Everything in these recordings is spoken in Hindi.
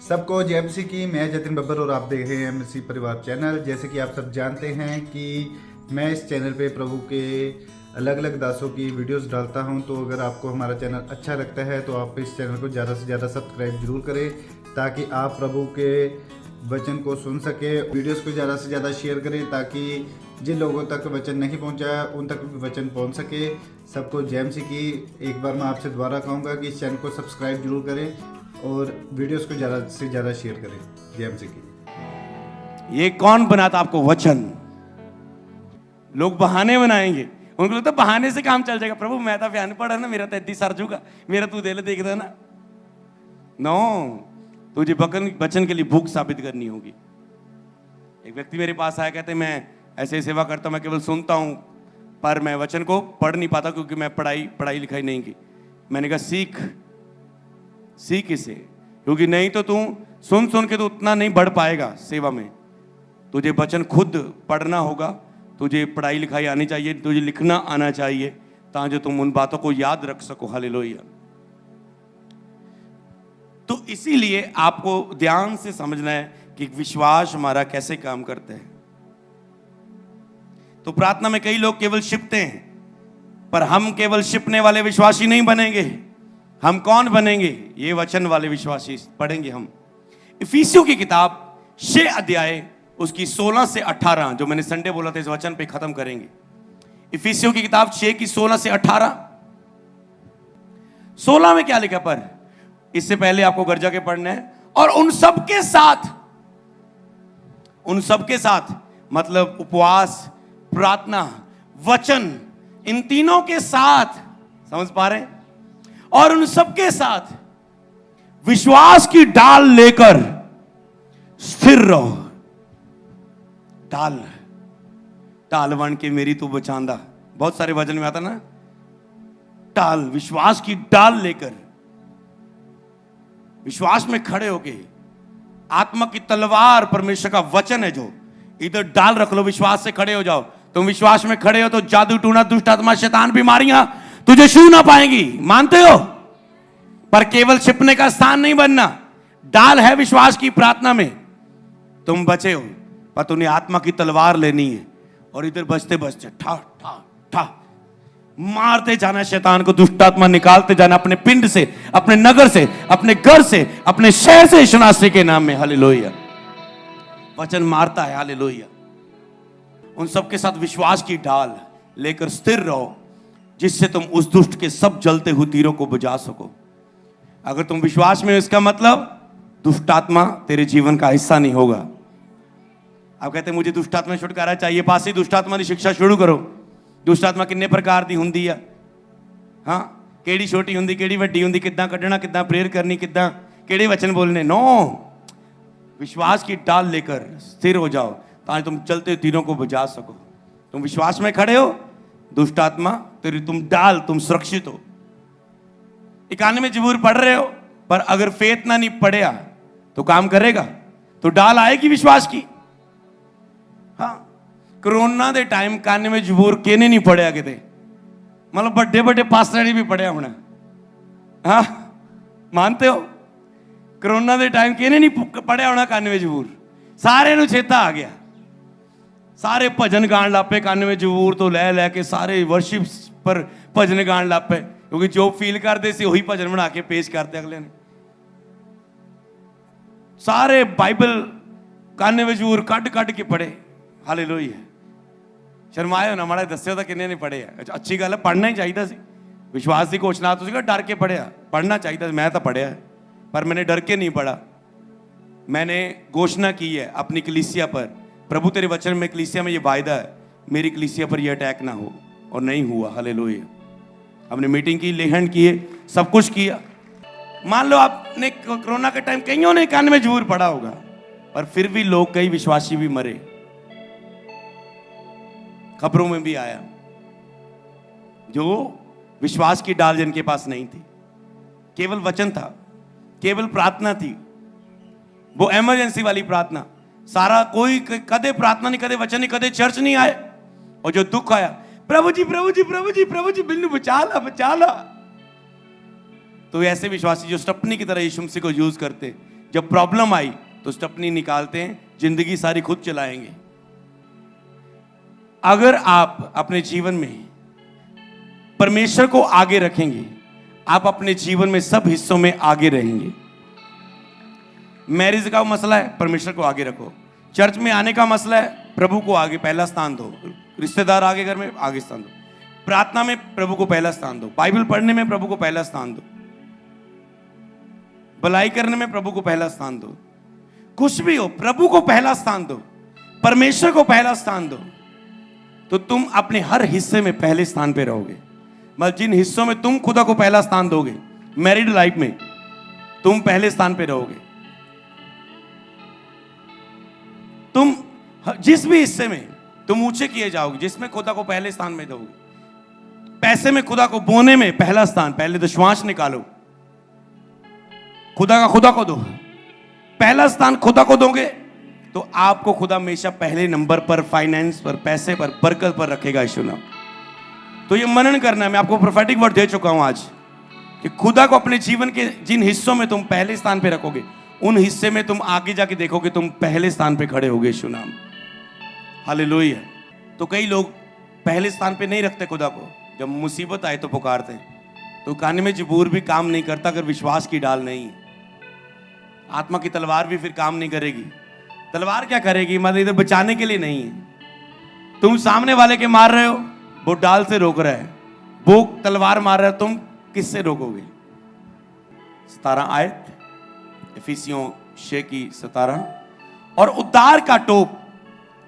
सबको जय मसीह की। मैं जतिन बब्बर और आप देख रहे हैं मसीह परिवार चैनल। जैसे कि आप सब जानते हैं कि मैं इस चैनल पे प्रभु के अलग अलग दासों की वीडियोस डालता हूं, तो अगर आपको हमारा चैनल अच्छा लगता है तो आप इस चैनल को ज़्यादा से ज़्यादा सब्सक्राइब जरूर करें, ताकि आप प्रभु के वचन को सुन सके। वीडियोस को ज़्यादा से ज़्यादा शेयर करें, ताकि जिन लोगों तक वचन नहीं पहुंचा उन तक भी वचन पहुंच सके। सबको जय मसीह की। एक बार मैं आपसे दोबारा कहूँगा कि इस चैनल को सब्सक्राइब जरूर करें और वीडियोस को ज़्यादा से ज़्यादा शेयर करें। जय मसीह की। ये कौन बनाता आपको वचन? लोग बहाने बनाएंगे, उनको लगता है बहाने से काम चल जाएगा। प्रभु मैं तो बयान पढ़ा ना, मेरा तो इतनी सर जूगा, मेरा तू दे ले देखता ना। नो, तुझे वचन के लिए भूख साबित करनी होगी। एक व्यक्ति मेरे पास आया, कहते मैं ऐसे सेवा करता हूं, मैं केवल सुनता हूं पर मैं वचन को पढ़ नहीं पाता क्योंकि मैं पढ़ाई लिखाई नहीं की। मैंने कहा सीख इसे, क्योंकि नहीं तो तू सुन के तो उतना नहीं बढ़ पाएगा सेवा में। तुझे वचन खुद पढ़ना होगा, तुझे पढ़ाई लिखाई आनी चाहिए, तुझे लिखना आना चाहिए, ताकि तुम उन बातों को याद रख सको। हालेलुया। तो इसीलिए आपको ध्यान से समझना है कि विश्वास हमारा कैसे काम करता है। तो प्रार्थना में कई लोग केवल छिपते हैं, पर हम केवल छिपने वाले विश्वासी नहीं बनेंगे। हम कौन बनेंगे? ये वचन वाले विश्वासी पढ़ेंगे हम। इफिसियों की किताब 6 अध्याय उसकी 16 से 18, जो मैंने संडे बोला था इस वचन पे खत्म करेंगे। इफिसियों की किताब 6 की 16 से 18। 16 में क्या लिखा? पर इससे पहले आपको घर जाके पढ़ना है। और उन सबके साथ मतलब उपवास, प्रार्थना, वचन, इन तीनों के साथ, समझ पा रहे हैं? और उन सबके साथ विश्वास की ढाल लेकर स्थिर रहो। ढाल बन के मेरी तू बचांदा, बहुत सारे वचन में आता ना। ढाल, विश्वास की ढाल लेकर विश्वास में खड़े होके, आत्मा की तलवार परमेश्वर का वचन है जो इधर डाल रख लो, विश्वास से खड़े हो जाओ। तुम विश्वास में खड़े हो तो जादू टूना, दुष्ट आत्मा, शैतान, बीमारियां तुझे छू ना पाएंगी। मानते हो? पर केवल छिपने का स्थान नहीं बनना। डाल है विश्वास की प्रार्थना में, तुम बचे हो, पर तुम्हें आत्मा की तलवार लेनी है और इधर बचते बचते ठा ठा ठा मारते जाना शैतान को, दुष्ट आत्मा निकालते जाना अपने पिंड से, अपने नगर से, अपने घर से, अपने शहर से, यीशु मसीह के नाम में। हालेलुया। वचन मारता है। हालेलुया। उन सबके साथ विश्वास की ढाल लेकर स्थिर रहो, जिससे तुम उस दुष्ट के सब जलते हुए तीरों को बुझा सको। अगर तुम विश्वास में हो, इसका मतलब दुष्ट आत्मा तेरे जीवन का हिस्सा नहीं होगा। आप कहते हैं मुझे दुष्ट आत्मा छुटकारा चाहिए, पास ही दुष्ट आत्मा की शिक्षा शुरू करो। दुष्ट आत्मा किन्ने प्रकार दी हुंदी है? हाँ, केड़ी छोटी हुंदी, केड़ी वड्डी हुंदी, किद्दां कड्ढना, किद्दां प्रेयर करनी, किद्दां केड़े वचन बोलने। नो, विश्वास की ढाल लेकर स्थिर हो जाओ, ताकि तुम चलते तीरों को बुझा सको। तुम विश्वास में खड़े हो, दुष्ट आत्मा तेरी तुम ढाल, तुम सुरक्षित हो। 91 जबूर पढ़ रहे हो, पर अगर फेथ ना नहीं पढ़ेगा तो काम करेगा? तो ढाल आएगी विश्वास की। हाँ, कोरोना के टाइम 91 जबूर केने नहीं पढ़िया किते, मतलब बड़े बड़े पास्टर ने भी पढ़िया होना। हाँ, मानते हो? कोरोना के टाइम केने नहीं पढ़िया होना 91 जबूर। सारे नु चेता आ गया, सारे भजन गाण लापे। 91 जबूर तो लै के सारे वर्शिप पर भजन गाण लापे, क्योंकि जो फील करते सी वही भजन बना के पेश करते अगले ने। सारे बाइबल 91 जबूर कट के पढ़े। हालेलुया। शर्माए हो ना माड़ा, दस्यो तो किन्ने ने पढ़े है। अच्छी गल है, पढ़ना ही चाहिए सी। विश्वास की घोषणा तुसीं डर के पढ़िया, पढ़ना चाहिए। मैं तो पढ़िया है, पर मैंने डर के नहीं पढ़ा। मैंने घोषणा की है अपनी कलीसिया पर। प्रभु तेरे वचन में कलीसिया में ये वायदा है, मेरी कलीसिया पर यह अटैक ना हो, और नहीं हुआ। हालेलुया। हमने मीटिंग की, लेहन किए, सब कुछ किया। मान लो आपने कोरोना के टाइम कईयों ने 91 जबूर पढ़ा होगा, पर फिर भी लोग, कई विश्वासी भी मरे। खबरों में भी आया, जो विश्वास की ढाल जिनके पास नहीं थी, केवल वचन था, केवल प्रार्थना थी, वो इमरजेंसी वाली प्रार्थना। सारा कोई कदे प्रार्थना नहीं, कदे वचन नहीं, कदे चर्च नहीं आए। और जो दुख आया, प्रभु जी प्रभु जी प्रभु जी प्रभु जी, बिल्लू बचा ला। तो ऐसे विश्वासी जो स्टपनी की तरह यीशु मसीह को यूज करते, जब प्रॉब्लम आई तो स्टेपनी निकालते हैं, जिंदगी सारी खुद चलाएंगे। अगर आप अपने जीवन में परमेश्वर को आगे रखेंगे, आप अपने जीवन में सब हिस्सों में आगे रहेंगे। मैरिज का मसला है, परमेश्वर को आगे रखो। चर्च में आने का मसला है, प्रभु को आगे पहला स्थान दो। रिश्तेदार आगे घर में आगे स्थान दो। प्रार्थना में प्रभु को पहला स्थान दो। बाइबल पढ़ने में प्रभु को पहला स्थान दो। भलाई करने में प्रभु को पहला स्थान दो। कुछ भी हो, प्रभु को पहला स्थान दो, परमेश्वर को पहला स्थान दो, तो तुम अपने हर हिस्से में पहले स्थान पे रहोगे। मतलब जिन हिस्सों में तुम खुदा को पहला स्थान दोगे, मैरिड लाइफ में तुम पहले स्थान पे रहोगे। तुम जिस भी हिस्से में तुम ऊंचे किए जाओगे, जिसमें खुदा को पहले स्थान में दोगे। पैसे में खुदा को बोने में पहला स्थान, पहले दशमांश निकालो, खुदा का खुदा को दो। पहला स्थान खुदा को दोगे तो आपको खुदा हमेशा पहले नंबर पर, फाइनेंस पर, पैसे पर, बरकत पर रखेगा। यीशु नाम। तो ये मनन करना है। मैं आपको प्रोफेटिक वर्ड दे चुका हूं आज कि खुदा को अपने जीवन के जिन हिस्सों में तुम पहले स्थान पे रखोगे, उन हिस्से में तुम आगे जाके देखोगे तुम पहले स्थान पे खड़े होगे। यीशु नाम। हालेलुया। तो कई लोग पहले स्थान पे नहीं रखते खुदा को। जब मुसीबत आए तो पुकारते हैं। तो कान में जबूर भी काम नहीं करता अगर विश्वास की डाल नहीं है। आत्मा की तलवार भी फिर काम नहीं करेगी। तलवार क्या करेगी? मतलब इधर बचाने के लिए नहीं है। तुम सामने वाले के मार रहे हो, वो डाल से रोक रहा है। वो तलवार मार रहा है, तुम किससे रोकोगे? 17 आयत, इफिसियों 6 की 17। और उद्धार का टोप,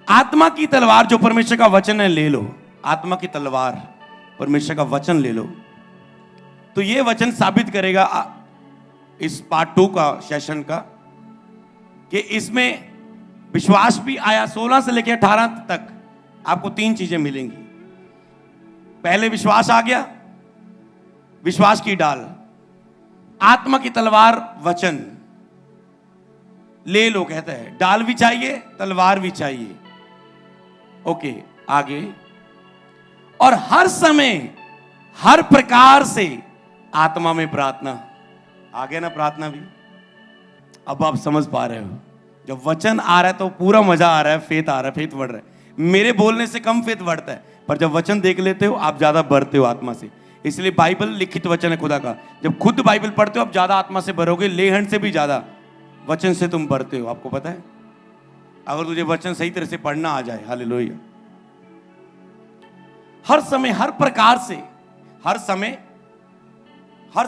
आत्मा की तलवार जो परमेश्वर का वचन है, ले लो। आत्मा की तलवार परमेश्वर का वचन ले लो। तो ये वचन साबित करेगा इस पार्ट 2 का सेशन का कि इसमें विश्वास भी आया। 16 से लेकर 18 तक आपको 3 चीजें मिलेंगी। पहले विश्वास आ गया, विश्वास की डाल, आत्मा की तलवार वचन ले लो कहता है। डाल भी चाहिए, तलवार भी चाहिए। ओके, आगे। और हर समय हर प्रकार से आत्मा में प्रार्थना। आगे ना प्रार्थना भी। अब आप समझ पा रहे हो, जब वचन आ रहा है तो पूरा मजा आ रहा है, फेथ आ रहा है, फेथ बढ़ रहा है। मेरे बोलने से कम फेथ बढ़ता है, पर जब वचन देख लेते हो आप ज्यादा बढ़ते हो आत्मा से। इसलिए बाइबल लिखित वचन है खुदा का। जब खुद बाइबल पढ़ते हो आप ज्यादा आत्मा से भरोगे, लेहन से भी ज्यादा वचन से तुम बढ़ते हो। आपको पता है, अगर तुझे वचन सही तरह से पढ़ना आ जाए। हालेलुया। हर समय हर प्रकार से, हर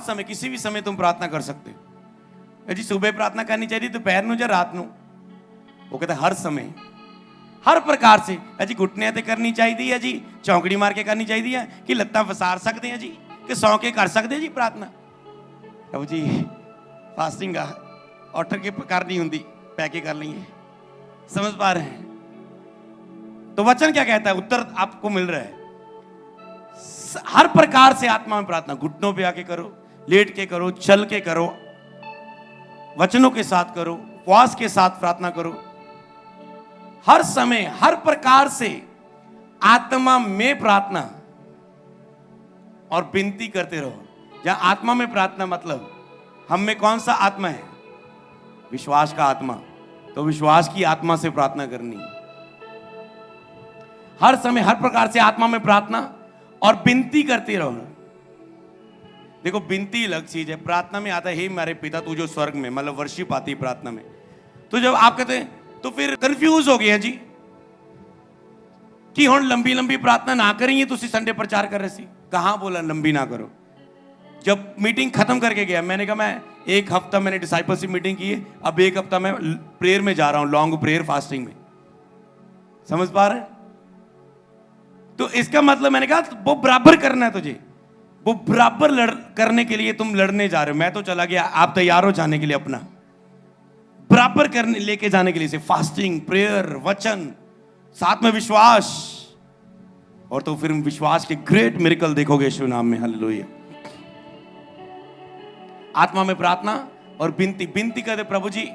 समय किसी भी समय तुम प्रार्थना कर सकते हो। जी सुबह प्रार्थना करनी चाहिए, दोपहर ਨੂੰ ਜਾਂ रात ਨੂੰ? वो कहता है हर समय हर प्रकार से। जी घुटनियां ते करनी चाहिए है जी, चौंकड़ी मार के करनी चाहिए है कि लत्तां फसार सकते हैं जी, कि सौ के कर सकते हैं जी प्रार्थना? अब जी फास्टिंग आ उठ के करनी होंगी, पै के कर लेंगे। समझ पा रहे हैं? तो वचन क्या कहता है? उत्तर आपको मिल रहा है। हर प्रकार से आत्मा में प्रार्थना, घुटनों पे आके करो, लेट के करो, चल के करो, वचनों के साथ करो, उपवास के साथ प्रार्थना करो। हर समय हर प्रकार से आत्मा में प्रार्थना और विनती करते रहो। जहां आत्मा में प्रार्थना मतलब हम में कौन सा आत्मा है? विश्वास का आत्मा। तो विश्वास की आत्मा से प्रार्थना करनी। हर समय हर प्रकार से आत्मा में प्रार्थना और विनती करते रहो। देखो विनती अलग चीज है, प्रार्थना में आता है हे मेरे पिता तू जो स्वर्ग में, मतलब वर्शिप आती है प्रार्थना में। तो जब आप कहते हैं तो फिर कंफ्यूज हो गए जी कि हुण लंबी लंबी प्रार्थना ना करिए। तुसी संडे प्रचार कर रहे सी, कहां बोला लंबी ना करो? जब मीटिंग खत्म करके गया, मैंने कहा मैं एक हफ्ता मैंने डिसाइपलशिप मीटिंग की है, अब एक हफ्ता मैं प्रेयर में जा रहा हूं, लॉन्ग प्रेयर फास्टिंग में। समझ पा रहे? तो इसका मतलब मैंने कहा वो बराबर करना है तुझे, वो बराबर करने के लिए तुम लड़ने जा रहे हो। मैं तो चला गया, आप तैयार हो जाने के लिए, अपना बराबर करने लेके जाने के लिए से फास्टिंग, प्रेयर, वचन, साथ में विश्वास। और तो फिर विश्वास के ग्रेट मिरेकल देखोगे यीशु नाम में। हालेलुया। आत्मा में प्रार्थना और बिनती करते, प्रभु जी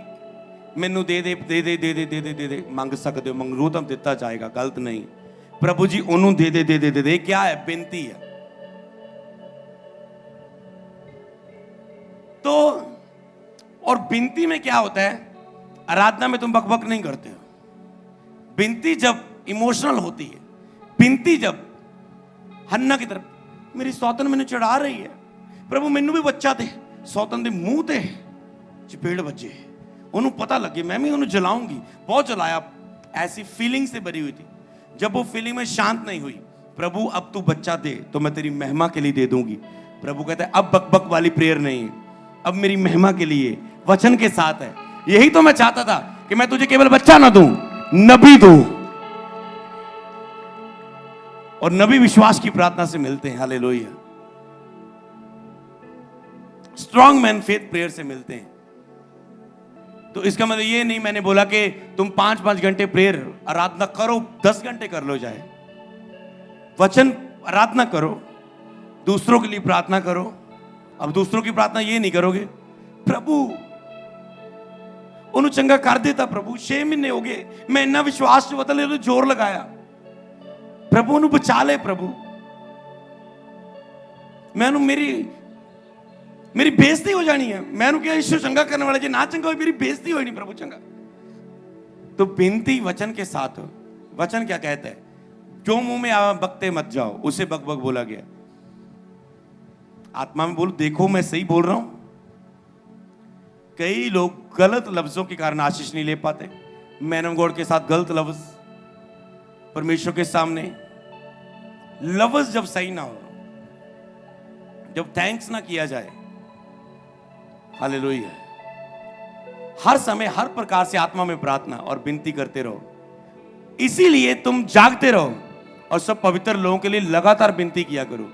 मैनू दे दे दे दे दे दे दे दे दे दे मंग सकते हो, मंगो तो दिता जाएगा, गलत नहीं। प्रभु जी ओनू दे दे दे दे दे दे, क्या है? बिनती है। तो और विनती में क्या होता है, आराधना में तुम बकबक नहीं करते हो। विनती जब इमोशनल होती है, विनती जब हन्ना की तरफ, मेरी सौतन मैंने चढ़ा रही है, प्रभु मैनू भी बच्चा दे, सौतन दे मुंह ते चपेड़ बजे, उन्होंने पता लगे मैं भी उन्होंने जलाऊंगी, बहुत जलाया, ऐसी फीलिंग से भरी हुई थी। जब वो फीलिंग में शांत नहीं हुई, प्रभु अब तू बच्चा दे तो मैं तेरी महिमा के लिए दे दूंगी। प्रभु कहता है अब बकबक वाली प्रेयर नहीं है, अब मेरी महिमा के लिए वचन के साथ है। यही तो मैं चाहता था कि मैं तुझे केवल बच्चा ना दूं, नबी दूं। और नबी विश्वास की प्रार्थना से मिलते हैं, hallelujah. Strong man faith prayer से मिलते हैं। तो इसका मतलब ये नहीं मैंने बोला कि तुम 5-5 घंटे प्रेयर आराधना करो, 10 घंटे कर लो जाए। वचन आराधना करो, दूसरों के लिए प्रार्थना करो। अब दूसरों की प्रार्थना ये नहीं करोगे, प्रभु उन्होंने चंगा कर देता, प्रभु 6 महीने हो गए मैं इन्ना विश्वास बदले तो जोर लगाया, प्रभु उन्होंने बचा ले, प्रभु मैं मेरी बेइज्जती हो जानी है। मैंने क्या यीशु चंगा करने वाला जी ना चंगा हो, मेरी बेइज्जती हो नहीं, प्रभु चंगा। तो विनती वचन के साथ हो। वचन क्या कहता है, जो मुंह में आवा बकते मत जाओ, उसे बकबक बोला गया। आत्मा में बोलो, देखो मैं सही बोल रहा हूं। कई लोग गलत लफ्जों के कारण आशीष नहीं ले पाते। मैन ऑफ गॉड के साथ गलत लफ्ज, परमेश्वर के सामने लफ्ज जब सही ना हो, जब थैंक्स ना किया जाए, हालेलुया। हर समय हर प्रकार से आत्मा में प्रार्थना और विनती करते रहो। इसीलिए तुम जागते रहो और सब पवित्र लोगों के लिए लगातार विनती किया करो।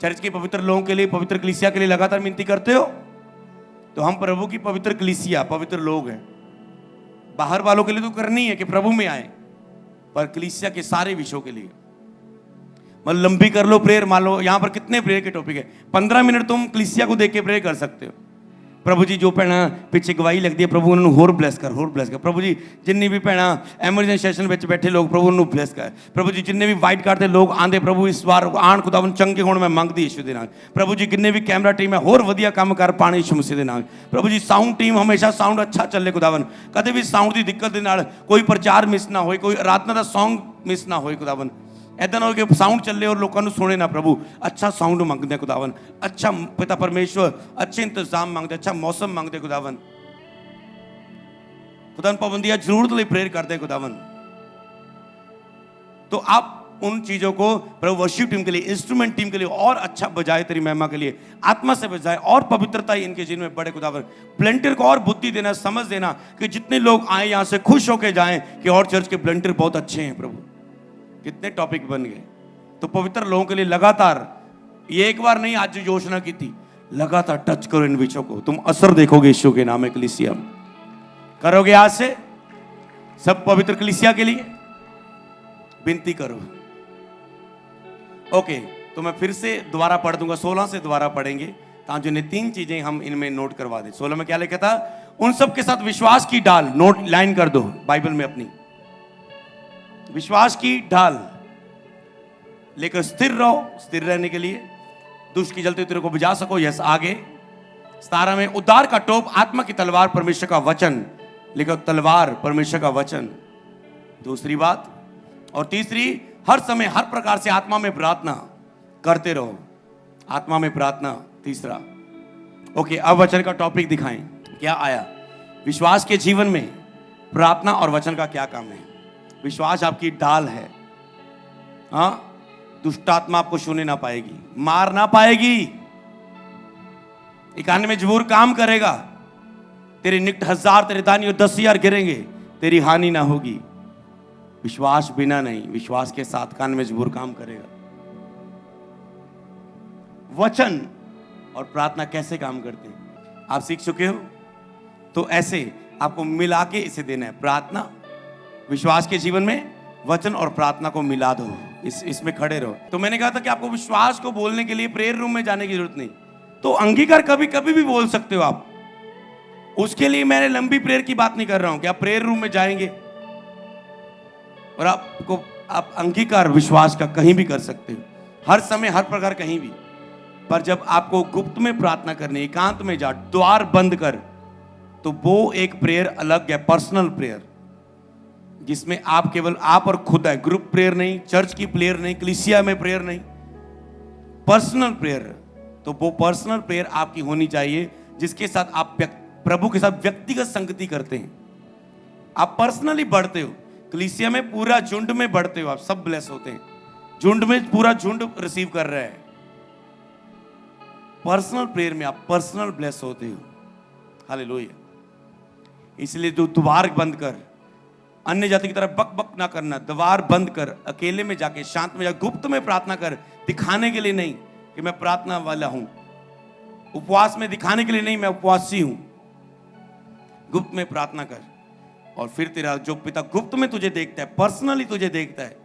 चर्च के पवित्र लोगों के लिए, पवित्र कलीसिया के लिए लगातार विनती करते हो। तो हम प्रभु की पवित्र कलीसिया, पवित्र लोग हैं। बाहर वालों के लिए तो करनी है कि प्रभु में आए, पर कलीसिया के सारे विषयों के लिए मतलब लंबी कर लो प्रेयर। मान लो यहां पर कितने प्रेयर के टॉपिक है, 15 मिनट तुम कलीसिया को देख के प्रेयर कर सकते हो। प्रभु जी जो भैन पिछे गवाही लगती है, प्रभु उन्होंने होर ब्लैस कर, होर ब्लैस कर। प्रभु जी जिन्नी भी भैन एमरजेंसी सेशन में बैठे लोग, प्रभु उन्होंने ब्लैस कर। प्रभु जी जिन्ने भी वाइट कार्ड के लोग आंदे, प्रभु इस बार आण खुदावन चंगे होने में मंगदी यीशु दे नाम। प्रभु जी किन्ने भी कैमरा टीम है होर वधिया काम कर पाने यीशु मसीह दे नाम। प्रभु जी साउंड टीम हमेशा साउंड अच्छा चले खुदावन, कदे भी साउंड की दिक्कत दे नाल कोई प्रचार मिस ना हो, कोई आराधना का सॉन्ग मिस ना हो खुदावन। ऐसा ना हो कि साउंड चले और लोगों को सुने ना। प्रभु अच्छा साउंड मंगते हैं खुदावन, अच्छा पिता परमेश्वर अच्छे इंतजाम मांगते, अच्छा मौसम मांगते खुदावन। खुदावन पाबंदियां जरूरत लिए प्रेयर करते हैं खुदावन। तो आप उन चीजों को प्रभु वर्शिप टीम के लिए, इंस्ट्रूमेंट टीम के लिए और अच्छा बजाए, तेरी महिमा के लिए आत्मा से बजाए और पवित्रता इनके जीवन में बढ़े खुदावन। प्लेंटर को और बुद्धि देना, समझ देना कि जितने लोग आए यहां से खुश होकर जाएं कि और चर्च के प्लेंटर बहुत अच्छे हैं। प्रभु कितने टॉपिक बन गए। तो पवित्र लोगों के लिए लगातार, ये एक बार नहीं आज जो योजना की थी, लगातार टच करो इन विषयों को, तुम असर देखोगे यीशु के नाम में। कलीसिया करोगे आज से सब पवित्र कलीसिया के लिए विनती करो। ओके, तो मैं फिर से दोबारा पढ़ दूंगा, 16 से दोबारा पढ़ेंगे ताकि जो 3 चीजें हम इनमें नोट करवा दें। 16 में क्या लिखा था, उन सब के साथ विश्वास की डाल, नोट लाइन कर दो बाइबल में अपनी, विश्वास की ढाल लेकर स्थिर रहो। स्थिर रहने के लिए दुष्ट की जलती तेरे को बुझा सको। यस, आगे 17 में उद्धार का टोप, आत्मा की तलवार परमेश्वर का वचन लेकर, तलवार परमेश्वर का वचन दूसरी बात। और तीसरी, हर समय हर प्रकार से आत्मा में प्रार्थना करते रहो, आत्मा में प्रार्थना तीसरा। ओके, अब वचन का टॉपिक दिखाएं क्या आया। विश्वास के जीवन में प्रार्थना और वचन का क्या काम है। विश्वास आपकी ढाल है। हाँ, दुष्ट आत्मा आपको छूने ना पाएगी, मार ना पाएगी, इकाने में जबूर काम करेगा। तेरे निकट 1000 तेरे दानी और 10,000 गिरेंगे, तेरी हानि ना होगी। विश्वास बिना नहीं, विश्वास के साथ कान में जबूर काम करेगा। वचन और प्रार्थना कैसे काम करते हैं आप सीख चुके हो। तो ऐसे आपको मिला के इसे देना है। प्रार्थना, विश्वास के जीवन में वचन और प्रार्थना को मिला दो, इसमें खड़े रहो। तो मैंने कहा था कि आपको विश्वास को बोलने के लिए प्रेयर रूम में जाने की जरूरत नहीं। तो अंगीकार कभी कभी भी बोल सकते हो आप। उसके लिए मैंने लंबी प्रेयर की बात नहीं कर रहा हूं कि आप प्रेयर रूम में जाएंगे और आप अंगीकार विश्वास का कहीं भी कर सकते हो, हर समय हर प्रकार कहीं भी। पर जब आपको गुप्त में प्रार्थना करनी, एकांत में जा, द्वार बंद कर, तो वो एक प्रेयर अलग है, पर्सनल प्रेयर, जिसमें आप केवल आप और खुद है, ग्रुप प्रेयर नहीं, चर्च की प्रेयर नहीं, कलीसिया में प्रेयर नहीं, पर्सनल प्रेयर। तो वो पर्सनल प्रेयर आपकी होनी चाहिए जिसके साथ आप प्रभु के साथ व्यक्तिगत संगति करते हैं, आप पर्सनली बढ़ते हो। कलीसिया में पूरा झुंड में बढ़ते हो, आप सब ब्लेस होते हैं, झुंड में पूरा झुंड रिसीव कर रहा है। पर्सनल प्रेयर में आप पर्सनल ब्लेस होते हो। हालेलुया। इसलिए जो द्वार बंद कर, अन्य जाति की तरह बक बक ना करना, द्वार बंद कर, अकेले में जाके शांत में जाके गुप्त में प्रार्थना कर, दिखाने के लिए नहीं कि मैं प्रार्थना वाला हूं, उपवास में दिखाने के लिए नहीं मैं उपवासी हूं, गुप्त में प्रार्थना कर। और फिर तेरा जो पिता गुप्त में तुझे देखता है, पर्सनली तुझे देखता है,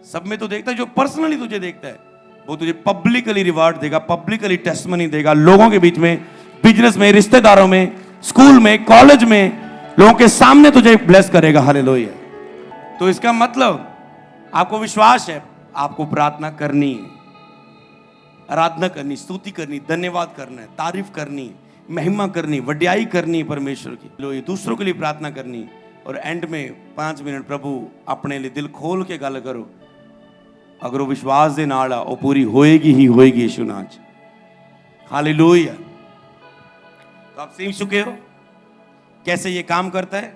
सब में तो देखता है, जो पर्सनली तुझे देखता है वो तुझे पब्लिकली रिवार्ड देगा, पब्लिकली टेस्टमनी देगा, लोगों के बीच में, बिजनेस में, रिश्तेदारों में, स्कूल में, कॉलेज में, लोगों के सामने तुझे ब्लेस करेगा। हालेलुया। तो इसका मतलब आपको विश्वास है, आपको प्रार्थना करनी है, आराधना करनी, स्तुति करनी, धन्यवाद करना है, तारीफ करनी, महिमा करनी, वड्याई करनी परमेश्वर की, लो ये दूसरों के लिए प्रार्थना करनी। और एंड में 5 मिनट प्रभु अपने लिए दिल खोल के गल करो। अगर वो विश्वास दे नाल वो पूरी होएगी ही होएगी यीशु नाम च। हालेलुया। तो आप सीख चुके हो कैसे ये काम करता है।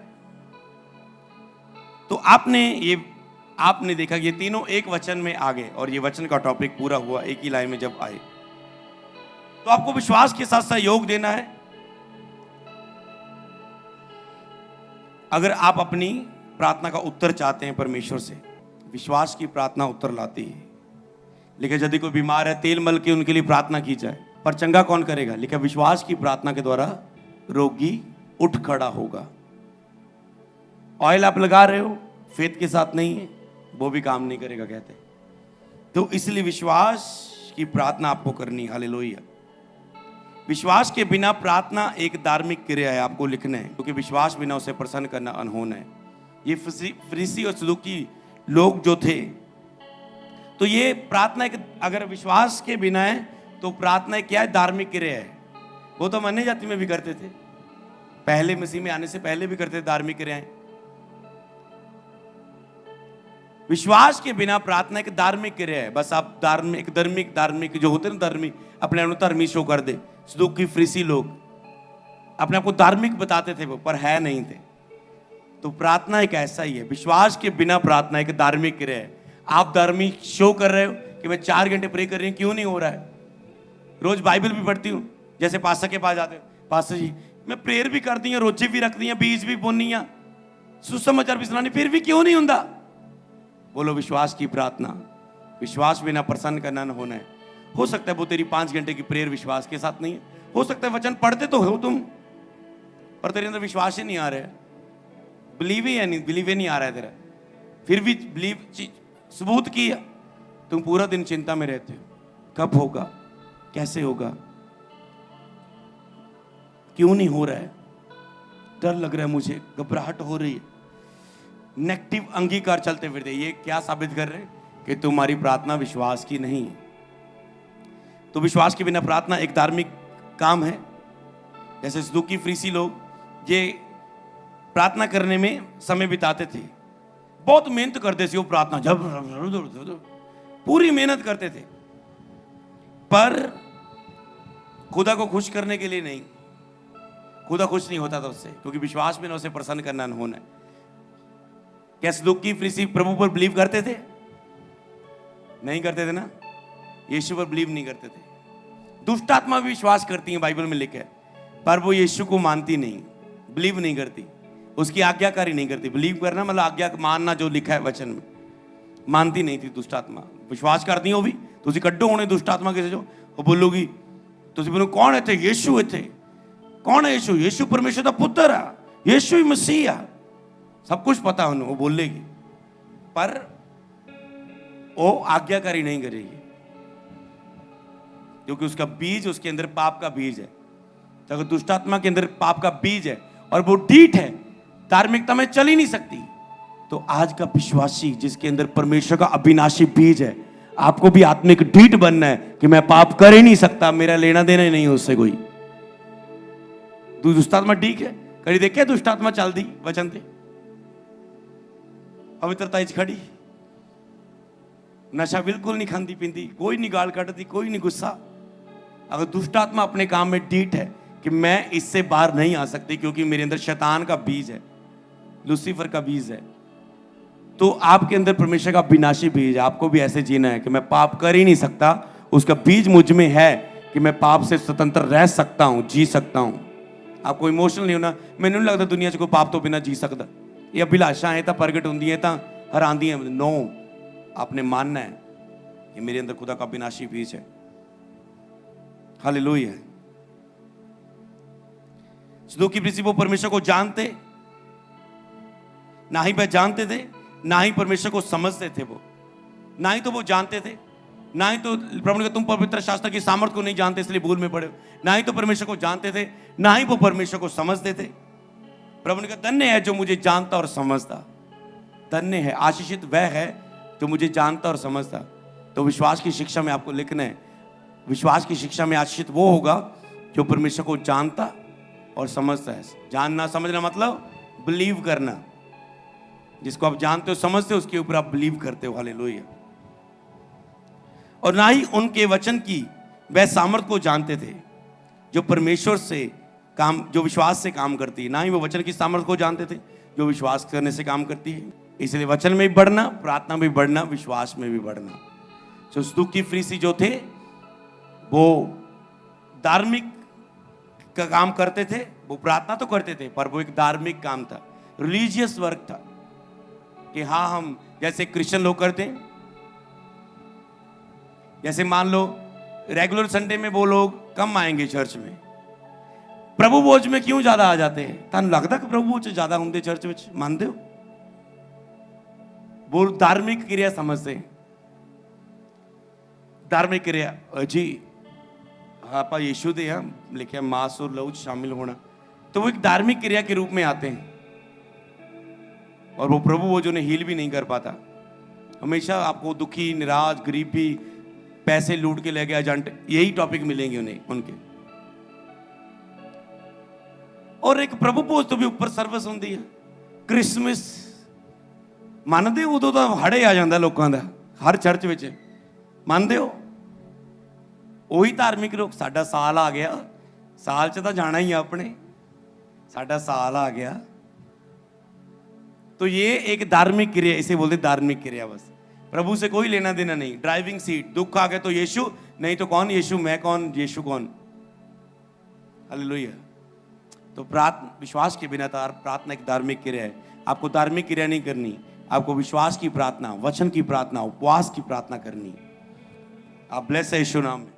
तो आपने देखा ये तीनों एक वचन में आ गए और ये वचन का टॉपिक पूरा हुआ एक ही लाइन में जब आए। तो आपको विश्वास के साथ सहयोग देना है। अगर आप अपनी प्रार्थना का उत्तर चाहते हैं परमेश्वर से, विश्वास की प्रार्थना उत्तर लाती है। लेकिन यदि कोई बीमार है, तेल मल के उनके लिए प्रार्थना की जाए, पर चंगा कौन करेगा? लेकिन विश्वास की प्रार्थना के द्वारा रोगी उठ खड़ा होगा। ऑयल आप लगा रहे हो, फेथ के साथ नहीं है, वो भी काम नहीं करेगा कहते। तो इसलिए विश्वास की प्रार्थना आपको करनी। हालेलुया। विश्वास के बिना प्रार्थना एक धार्मिक क्रिया है, आपको लिखना है, क्योंकि विश्वास बिना उसे प्रसन्न करना अनहोना है। ये फरीसी और सदूकी लोग जो थे, तो ये प्रार्थना एक, अगर विश्वास के बिना है तो प्रार्थना क्या है? धार्मिक क्रिया है। वो तो अन्य जाति में भी करते थे, पहले मसीह में आने से पहले भी करते थे धार्मिक क्रियाएं। विश्वास के बिना प्रार्थना एक धार्मिक क्रिया है। बस आप धार्मिक जो होते ना, धार्मिक अपने आप धर्मी शो कर दे। सदूकी फरीसी लोग अपने आप को धार्मिक बताते थे वो, पर है नहीं थे। तो प्रार्थना एक ऐसा ही है, विश्वास के बिना प्रार्थना एक धार्मिक क्रिया है। आप धार्मिक शो कर रहे हो कि मैं 4 घंटे प्रे कर रही हूं, क्यों नहीं हो रहा है? रोज बाइबल भी पढ़ती हूं, जैसे पास्टर के पास जाते हो, पास्टर जी मैं प्रेयर भी करती हूं, रोजे भी रखती हूं, बीज भी बोनी, सुसमाचार भी सुनानी, फिर भी क्यों नहीं होता? बोलो विश्वास की प्रार्थना, विश्वास बिना प्रसन्न करना न होना है। हो सकता है वो तेरी 5 घंटे की प्रेयर विश्वास के साथ नहीं है, हो सकता है वचन पढ़ते तो हो तुम, पर तेरे अंदर विश्वास ही नहीं आ रहा है, बिलीव ही नहीं आ रहा है तेरा, फिर भी बिलीव सबूत किया, तुम पूरा दिन चिंता में रहते हो, कब होगा, कैसे होगा, क्यों नहीं हो रहा है, डर लग रहा है मुझे, घबराहट हो रही है, नेगेटिव अंगीकार चलते फिरते। ये क्या साबित कर रहे हैं कि तुम्हारी प्रार्थना विश्वास की नहीं है। तो विश्वास के बिना प्रार्थना एक धार्मिक काम है। जैसे सदूकी फरीसी लोग ये प्रार्थना करने में समय बिताते थे, बहुत मेहनत करते थे वो प्रार्थना, जब पूरी मेहनत करते थे, पर खुदा को खुश करने के लिए नहीं। खुदा खुश नहीं होता था उससे, क्योंकि विश्वास बिना उसे प्रसन्न करना न होना है। क्या सदूकी फरीसी प्रभु पर बिलीव करते थे? नहीं करते थे ना, यीशु पर बिलीव नहीं करते थे। दुष्ट आत्मा भी विश्वास करती है, बाइबल में लिखा है, पर वो यीशु को मानती नहीं, बिलीव नहीं करती, उसकी आज्ञाकारी नहीं करती। बिलीव करना मतलब आज्ञा मानना, जो लिखा है वचन में, मानती नहीं थी दुष्ट आत्मा। विश्वास करती हो भी तुझे कड्डो होने दुष्ट आत्मा किसे जो वो बोलोगी, तुझे बोलो कौन है थे? यीशु थे। कौन है यीशु? यीशु परमेश्वर का पुत्र है, यीशु ही मसीह है, सब कुछ पता उन्हें, वो बोलेगी, पर वो आज्ञाकारी नहीं करेगी, क्योंकि उसका बीज, उसके अंदर पाप का बीज है। तो अगर दुष्टात्मा के अंदर पाप का बीज है और वो ढीठ है, धार्मिकता में चल ही नहीं सकती, तो आज का विश्वासी जिसके अंदर परमेश्वर का अविनाशी बीज है, आपको भी आत्मिक ढीठ बनना है कि मैं पाप कर ही नहीं सकता, मेरा लेना देना ही नहीं है उससे कोई। दुष्टात्मा ठीक है, कभी देखे दुष्ट आत्मा चलती वचन ते पवित्रता च खड़ी, नशा बिल्कुल नहीं खाती पीती, कोई नहीं गाल कटती, कोई नहीं गुस्सा। अगर दुष्ट आत्मा अपने काम में डीठ है कि मैं इससे बाहर नहीं आ सकती क्योंकि मेरे अंदर शैतान का बीज है, लूसीफर का बीज है, तो आपके अंदर परमेश्वर का विनाशी बीज है। आपको भी ऐसे जीना है कि मैं पाप कर ही नहीं सकता, उसका बीज मुझ में है कि मैं पाप से स्वतंत्र रह सकता हूं, जी सकता हूं। आपको इमोशनल नहीं होना। मैंने नहीं लगता दुनिया च कोई पाप तो बिना जी सकता। ये अभिलाषाएं तो प्रगट होंगी तो हरांदी हैं। नो, आपने मानना है कि मेरे अंदर खुदा का विनाशी बीज है। हालेलुया। सदूकी फरीसी वो परमेश्वर को जानते ना ही वह जानते थे, ना ही परमेश्वर को समझते थे। वो ना ही तो वो जानते थे, ना ही तो प्रभु ने कहा तुम पवित्र शास्त्र की सामर्थ को नहीं जानते इसलिए भूल में पड़े। ना ही तो परमेश्वर को जानते थे, ना ही वो परमेश्वर को समझते थे। प्रभु ने कहा धन्य है जो मुझे जानता और समझता। धन्य है, आशीषित वह है जो मुझे जानता और समझता। तो विश्वास की शिक्षा में आपको लिखना है, विश्वास की शिक्षा में आशीषित वो होगा जो परमेश्वर को जानता और समझता है। जानना समझना मतलब बिलीव करना। जिसको आप जानते हो समझते हो उसके ऊपर आप बिलीव करते हो। हालेलुया। और ना ही उनके वचन की वह सामर्थ को जानते थे जो परमेश्वर से काम, जो विश्वास से काम करती है। ना ही वो वचन की सामर्थ को जानते थे जो विश्वास करने से काम करती है। इसलिए वचन में भी बढ़ना, प्रार्थना में भी बढ़ना, विश्वास में भी बढ़ना। तो सदूकी फरीसी जो थे वो धार्मिक का काम करते थे। वो प्रार्थना तो करते थे पर वो एक धार्मिक काम था, रिलीजियस वर्क था कि हाँ हम जैसे क्रिश्चियन लोग करते हैं। जैसे मान लो रेगुलर संडे में वो लोग कम आएंगे चर्च में, प्रभु भोज में क्यों ज्यादा आ जाते हैं? तान लगता कि प्रभु भोज ज्यादा होंगे चर्च में, मानते हो? वो धार्मिक क्रिया समझते हैं। धार्मिक क्रिया जी आप यीशु दे हम लिखे मांस और लहू शामिल होना, तो वो एक धार्मिक क्रिया के रूप में आते हैं। और वो प्रभु वो जो उन्हें हील भी नहीं कर पाता। हमेशा आपको दुखी, निराश, गरीबी, पैसे लूट के ले गया एजेंट, यही टॉपिक मिलेंगे उन्हें उनके। और एक प्रभु भोज तो भी ऊपर सर्विस होती है। क्रिसमस मानते हो? उदों तो हड़े आ जाता लोगों का हर चर्च विच, मानते हो? वही धार्मिक लोग, साडा साल आ गया, साल च तो जाना ही अपने, साडा साल आ गया। तो ये एक धार्मिक क्रिया, इसे बोलते धार्मिक क्रिया। बस प्रभु से कोई लेना देना नहीं। ड्राइविंग सीट, दुख आ गया तो यीशु, नहीं तो कौन यीशु, मैं कौन, यीशु कौन। हालेलुया। तो प्रार्थना, विश्वास के बिना प्रार्थना एक धार्मिक क्रिया है। आपको धार्मिक क्रिया नहीं करनी, आपको विश्वास की प्रार्थना, वचन की प्रार्थना, उपवास की प्रार्थना करनी। आप ब्लेस है यीशु नाम में।